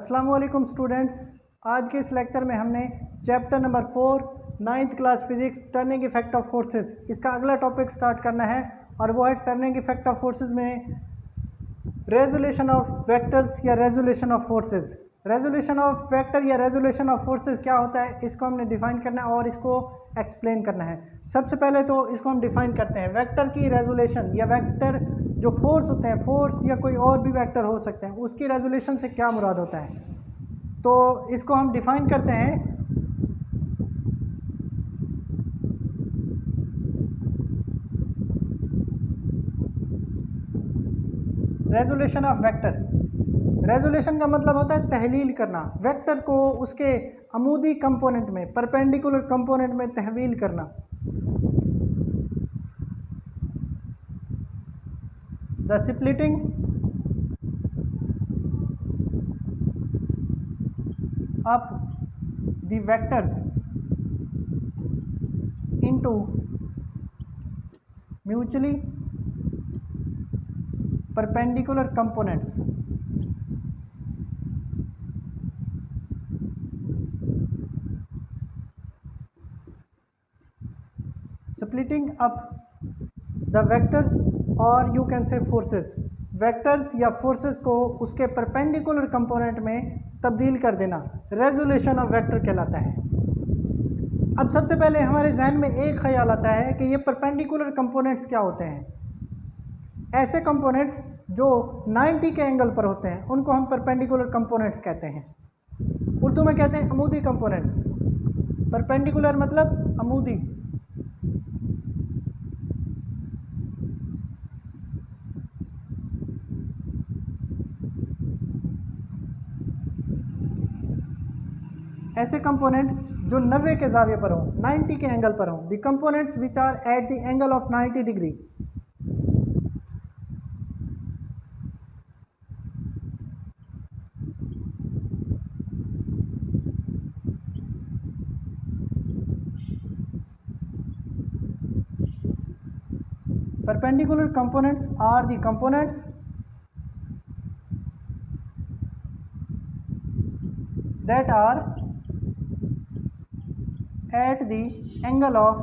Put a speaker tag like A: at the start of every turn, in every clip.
A: अस्सलाम वालेकुम स्टूडेंट्स। आज के इस लेक्चर में हमने chapter number 4 9th class physics turning effect of forces इसका अगला टॉपिक स्टार्ट करना है और वो है टर्निंग इफेक्ट ऑफ फोर्सेस में रेजोल्यूशन ऑफ वेक्टर्स या resolution of forces. Resolution of vector या रेजोल्यूशन ऑफ फोर्सेस क्या होता है, इसको हमने डिफाइन करना है और इसको एक्सप्लेन करना है। सबसे पहले तो इसको हम डिफाइन करते हैं। वेक्टर की रेजोल्यूशन या वेक्टर जो फोर्स होते हैं, फोर्स या कोई और भी वेक्टर हो सकते हैं, उसकी रेजोल्यूशन से क्या मुराद होता है, तो इसको हम डिफाइन करते हैं। रेजोल्यूशन ऑफ वेक्टर, रेजोल्यूशन का मतलब होता है तहलील करना, वेक्टर को उसके अमूदी कंपोनेंट में, परपेंडिकुलर कंपोनेंट में तहवील करना। The splitting up the vectors into mutually perpendicular components. Splitting up the vectors or you can say forces, vectors या फोर्सेस को उसके परपेंडिकुलर कंपोनेंट में तब्दील कर देना रेजोल्यूशन ऑफ वेक्टर कहलाता है। अब सबसे पहले हमारे जहन में एक ख्याल आता है कि ये परपेंडिकुलर कंपोनेंट्स क्या होते हैं। ऐसे कंपोनेंट्स जो 90 के एंगल पर होते हैं उनको हम परपेंडिकुलर कंपोनेंट्स कहते हैं। उर्दू में कहते हैं अमूदी कंपोनेंट्स। परपेंडिकुलर मतलब अमूदी। ऐसे कंपोनेंट जो 90 के जाविये पर हों, 90 के एंगल पर हों। The components which are at the angle of 90 degree. Perpendicular components are the components that are at the angle of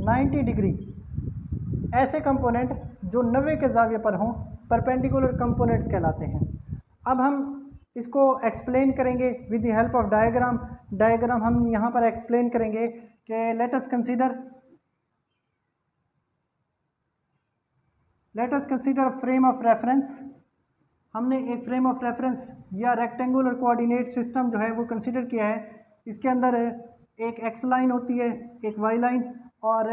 A: 90 degree. ऐसे कंपोनेंट जो 90 के जाविये पर हों परपेंडिकुलर कंपोनेंट्स कहलाते हैं। अब हम इसको एक्सप्लेन करेंगे with the help of diagram. Diagram हम यहाँ पर एक्सप्लेन करेंगे कि let us consider frame of reference. हमने एक फ्रेम ऑफ रेफरेंस या रेक्टेंगुलर कोऑर्डिनेट सिस्टम जो है वो कंसीडर किया है। इसके अंदर एक एक्स लाइन होती है, एक वाई लाइन, और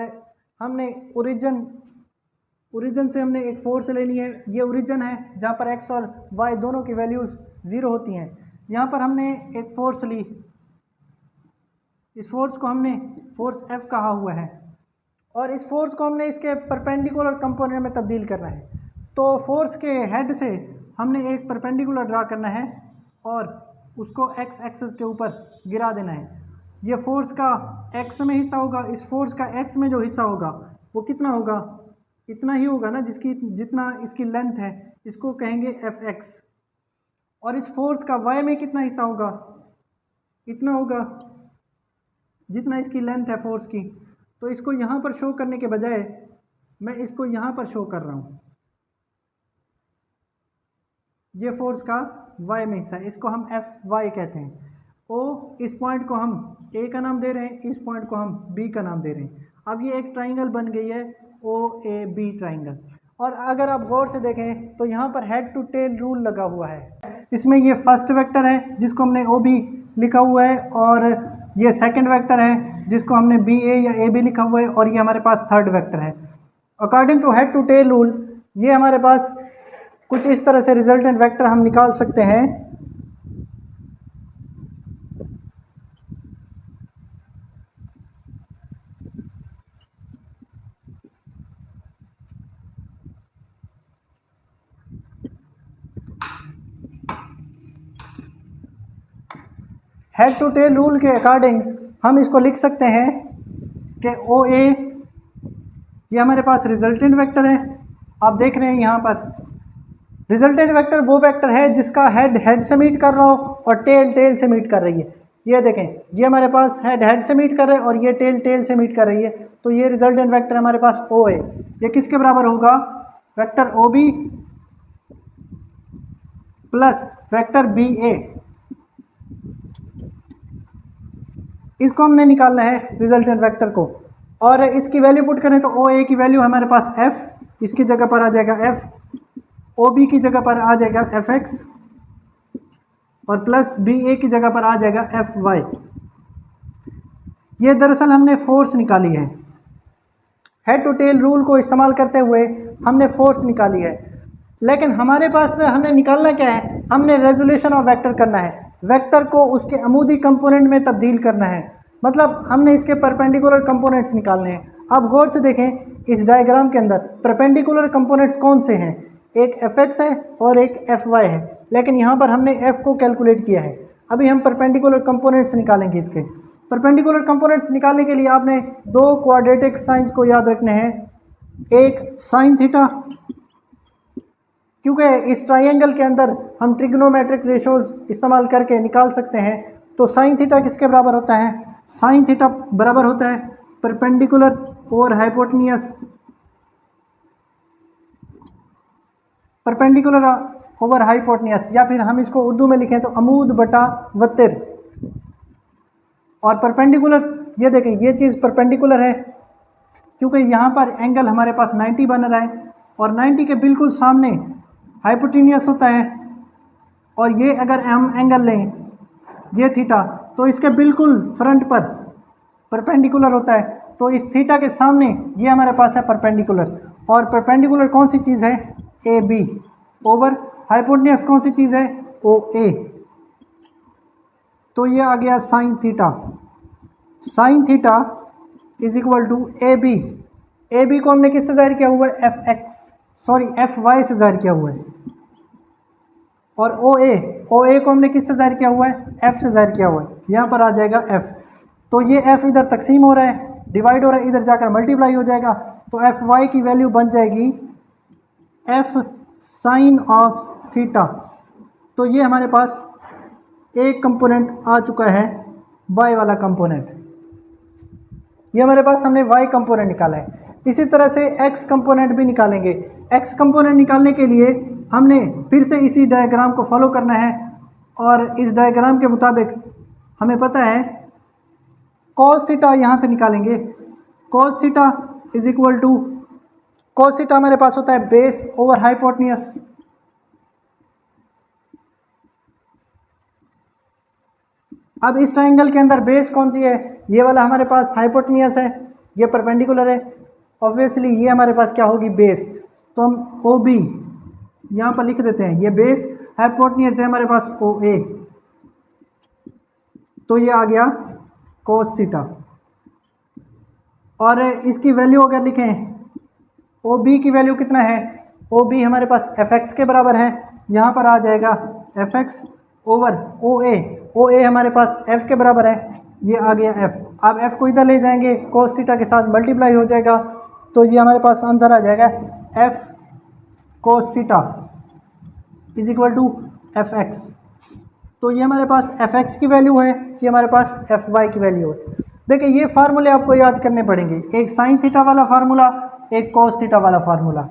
A: हमने ओरिजिन से हमने एक फोर्स लेनी है। ये ओरिजिन है जहाँ पर एक्स और वाई दोनों की वैल्यूज़ 0 होती हैं। यहाँ पर हमने एक फोर्स ली, इस फोर्स को हमने फोर्स F कहा हुआ है और इस फोर्स को हमने इसके परपेंडिकुलर कंपोनेंट में तब्दील करना है। तो फोर्स के हेड से हमने एक परपेंडिकुलर ड्रा करना है और उसको एक्स एक्सिस के ऊपर गिरा देना है। ये फोर्स का एक्स में हिस्सा होगा, इस फोर्स का एक्स में जो हिस्सा होगा वो कितना होगा, इतना ही होगा ना, जितना इसकी लेंथ है, इसको कहेंगे एफ एक्स। और इस फोर्स का वाई में कितना हिस्सा होगा, इतना होगा जितना इसकी लेंथ है फोर्स की। तो इसको यहाँ पर शो करने के बजाय मैं इसको यहाँ पर शो कर रहा हूँ। ये फोर्स का वाई में हिस्सा है, इसको हम एफ वाई कहते हैं। ओ, इस पॉइंट को हम ए का नाम दे रहे हैं, इस पॉइंट को हम बी का नाम दे रहे हैं। अब ये एक ट्राइंगल बन गई है, ओ ए बी ट्राइंगल। और अगर आप गौर से देखें तो यहाँ पर हेड टू टेल रूल लगा हुआ है। इसमें ये फर्स्ट वेक्टर है जिसको हमने ओ बी लिखा हुआ है, और ये सेकंड वेक्टर है जिसको हमने बी ए या ए बी लिखा हुआ है, और ये हमारे पास थर्ड वेक्टर है। According to head to tail rule ये हमारे पास कुछ इस तरह से रिजल्टेंट वेक्टर हम निकाल सकते हैं। हेड टू टेल रूल के अकॉर्डिंग हम इसको लिख सकते हैं कि ओ ए ये हमारे पास रिजल्टेंट वेक्टर है आप देख रहे हैं यहाँ पर रिजल्टेंट वेक्टर वो वेक्टर है जिसका हेड हेड से मीट कर रहा हो और टेल टेल से मीट कर रही है। ये देखें, ये हमारे पास हेड हेड से मीट कर रहा है और ये टेल टेल से मीट कर रही है, तो ये रिजल्टेंट वेक्टर हमारे पास ओ है। ये किसके बराबर होगा? Vector O B plus vector B A. इसको हमने निकालना है रिजल्टेंट वेक्टर को, और इसकी वैल्यू पुट करें तो ओ ए की वैल्यू हमारे पास एफ, इसकी जगह पर आ जाएगा एफ, ओ बी की जगह पर आ जाएगा एफ एक्स और प्लस बी ए की जगह पर आ जाएगा एफ वाई। ये दरअसल हमने फोर्स निकाली है, हेड टू टेल रूल को इस्तेमाल करते हुए हमने फोर्स निकाली है। लेकिन हमारे पास हमने निकालना क्या है? हमने रेजोल्यूशन ऑफ वेक्टर करना है, वेक्टर को उसके अमूदी कंपोनेंट में तब्दील करना है, मतलब हमने इसके परपेंडिकुलर कंपोनेंट्स निकालने हैं। आप गौर से देखें इस डायग्राम के अंदर परपेंडिकुलर कंपोनेंट्स कौन से हैं? एक एफ एक्स है और एक एफ वाई है, लेकिन यहाँ पर हमने एफ को कैलकुलेट किया है। अभी हम परपेंडिकुलर कंपोनेंट्स निकालेंगे। इसके परपेंडिकुलर कंपोनेंट्स निकालने के लिए आपने दो क्वाड्रेटिक साइंस को याद रखने हैं, एक साइन थीटा, क्योंकि इस ट्राइंगल के अंदर हम ट्रिग्नोमेट्रिक रेशोज इस्तेमाल करके निकाल सकते हैं। तो साइन थीटा किसके बराबर होता है? साइन थीटा बराबर होता है परपेंडिकुलर और हाइपोटेन्यूस, परपेंडिकुलर ओवर हाइपोटेन्यूस, या फिर हम इसको उर्दू में लिखें तो अमूद बटा वतिर। और परपेंडिकुलर, ये देखें ये चीज़ परपेंडिकुलर है क्योंकि यहाँ पर एंगल हमारे पास 90 बन रहा है और 90 के बिल्कुल सामने हाइपोटेन्यूस होता है, और ये अगर हम एंगल लें ये थीटा, तो इसके बिल्कुल फ्रंट पर परपेंडिकुलर होता है। तो इस थीटा के सामने ये हमारे पास है परपेंडिकुलर, और परपेंडिकुलर कौन सी चीज़ है? ए बी ओवर हाइपोटेन्यूस कौन सी चीज़ है? ओ ए। तो ये आ गया sine theta. Sine theta is equal to A B. A B को हमने किससे ज़ाहिर किया हुआ है? F X, sorry F Y से ज़ाहिर किया हुआ है। और ओ ए को हमने किससे ज़ाहिर किया हुआ है? एफ से ज़ाहिर किया हुआ है। यहाँ पर आ जाएगा एफ, तो ये एफ इधर तकसीम हो रहा है, डिवाइड हो रहा है, इधर जाकर मल्टीप्लाई हो जाएगा, तो एफ वाई की वैल्यू बन जाएगी एफ साइन ऑफ थीटा। तो ये हमारे पास एक कंपोनेंट आ चुका है वाई वाला कंपोनेंट, ये हमारे पास हमने वाई कंपोनेंट निकाला है। इसी तरह से एक्स कंपोनेंट भी निकालेंगे। एक्स कंपोनेंट निकालने के लिए हमने फिर से इसी डायग्राम को फॉलो करना है, और इस डायग्राम के मुताबिक हमें पता है कॉस थीटा यहाँ से निकालेंगे। Cos theta is equal to, cos theta हमारे पास होता है बेस ओवर हाइपोटेन्यूस। अब इस ट्राइंगल के अंदर बेस कौन सी है? ये वाला हमारे पास हाइपोटेन्यूस है, ये परपेंडिकुलर है, ऑब्वियसली ये हमारे पास क्या होगी? बेस। तो हम ओ बी यहाँ पर लिख देते हैं, ये बेस, हाइपोटेन्यूस है हमारे पास ओ ए, तो ये आ गया कोस थीटा। और इसकी वैल्यू अगर लिखें, ओ बी की वैल्यू कितना है? ओ बी हमारे पास एफ एक्स के बराबर है, यहाँ पर आ जाएगा एफ एक्स ओवर ओ ए। ओ ए हमारे पास एफ के बराबर है, ये आ गया एफ। अब एफ को इधर ले जाएंगे, कोस थीटा के साथ मल्टीप्लाई हो जाएगा, तो ये हमारे पास आंसर आ जाएगा F cos theta is equal to F X. तो ये हमारे पास एफ एक्स की वैल्यू है, ये हमारे पास एफ वाई की वैल्यू है। देखिए ये फार्मूले आपको याद करने पड़ेंगे, एक साइन थीटा वाला फार्मूला, एक कोस थीटा वाला फार्मूला।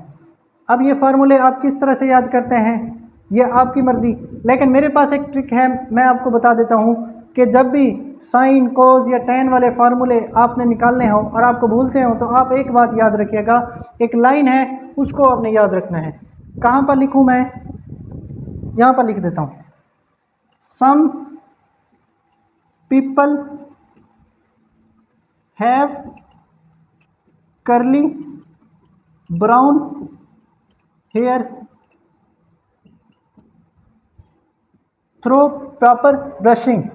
A: अब ये फार्मूले आप किस तरह से याद करते हैं ये आपकी मर्ज़ी, लेकिन मेरे पास एक ट्रिक है, मैं आपको बता देता हूँ कि जब भी साइन कोस या टेन वाले फार्मूले आपने निकालने हो और आपको भूलते हो, तो आप एक बात याद रखिएगा, एक लाइन है उसको आपने याद रखना है। कहाँ पर लिखूँ मैं? यहाँ पर लिख देता हूँ, some people have curly brown hair through proper brushing।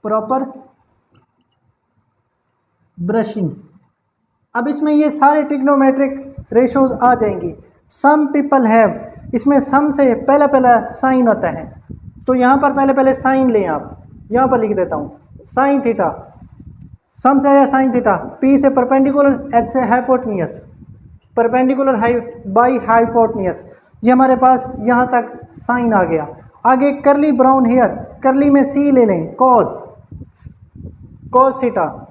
A: Proper brushing. अब इसमें ये सारे ट्रिग्नोमेट्रिक रेशोज आ जाएंगी। सम पीपल हैव, इसमें सम से पहला पहला साइन आता है, तो यहाँ पर पहले साइन लें आप, यहाँ पर लिख देता हूँ साइन थीटा। सम से आया साइन थीटा, पी से परपेंडिकुलर, एच से हाइपोटेन्यूस, परपेंडिकुलर बाई हाइपोटेन्यूस। ये हमारे पास यहाँ तक साइन आ गया। आगे करली ब्राउन हेयर, करली में सी ले लें, कॉस थीटा,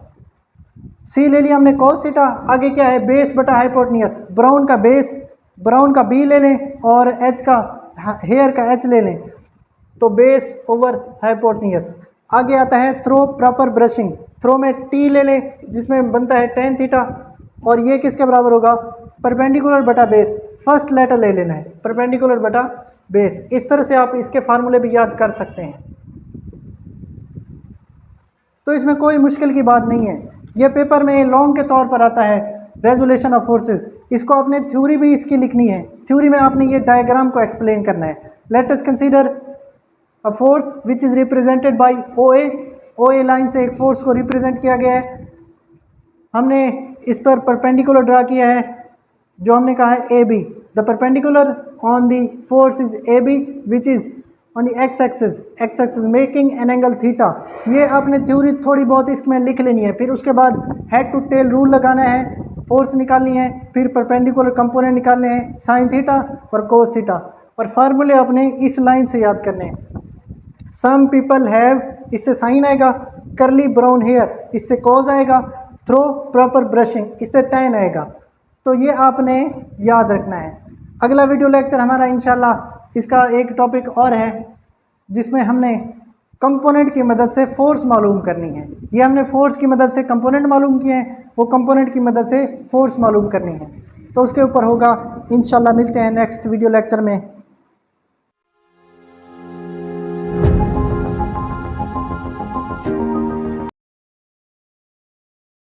A: सी ले लिया हमने कॉस थीटा। आगे क्या है, बेस बटा हाइपोटेन्यूस, ब्राउन का बेस, ब्राउन का बी ले लें और एच का, हेयर का एच ले लें, तो बेस ओवर हाइपोटेन्यूस। आगे आता है थ्रो प्रॉपर ब्रशिंग, थ्रो में टी ले लें जिसमें बनता है टेन थीटा, और ये किसके बराबर होगा, परपेंडिकुलर बटा बेस, फर्स्ट लेटर ले लेना है, परपेंडिकुलर बटा बेस। इस तरह से आप इसके फार्मूले भी याद कर सकते हैं, तो इसमें कोई मुश्किल की बात नहीं है। ये पेपर में लॉन्ग के तौर पर आता है, रेजोल्यूशन ऑफ फोर्सेस। इसको आपने थ्योरी भी इसकी लिखनी है, थ्योरी में आपने ये डायग्राम को एक्सप्लेन करना है। Let us consider a force which is represented by OA, OA line से एक फोर्स को रिप्रेजेंट किया गया है। हमने इस पर परपेंडिकुलर ड्रा किया है, जो हमने कहा है AB, the perpendicular on the force is AB which is on the x axis making an angle theta. ये आपने थ्योरी थोड़ी बहुत इसमें लिख लेनी है, फिर उसके बाद हेड टू टेल रूल लगाना है, फोर्स निकालनी है, फिर परपेंडिकुलर कंपोनेंट निकालने हैं, साइन थीटा और कोस थीटा, और फार्मूले अपने इस लाइन से याद करने हैं। सम पीपल हैव, इससे साइन आएगा, करली ब्राउन हेयर, इससे कॉज आएगा, थ्रो प्रॉपर ब्रशिंग, इससे टैन आएगा। तो ये आपने याद रखना है। अगला वीडियो लेक्चर हमारा इंशाल्लाह इसका एक टॉपिक और है, जिसमें हमने कंपोनेंट की मदद से फोर्स मालूम करनी है। ये हमने फोर्स की मदद से कंपोनेंट मालूम किए हैं, वो कंपोनेंट की मदद से फोर्स मालूम करनी है, तो उसके ऊपर होगा इंशाल्लाह। मिलते हैं नेक्स्ट वीडियो लेक्चर में।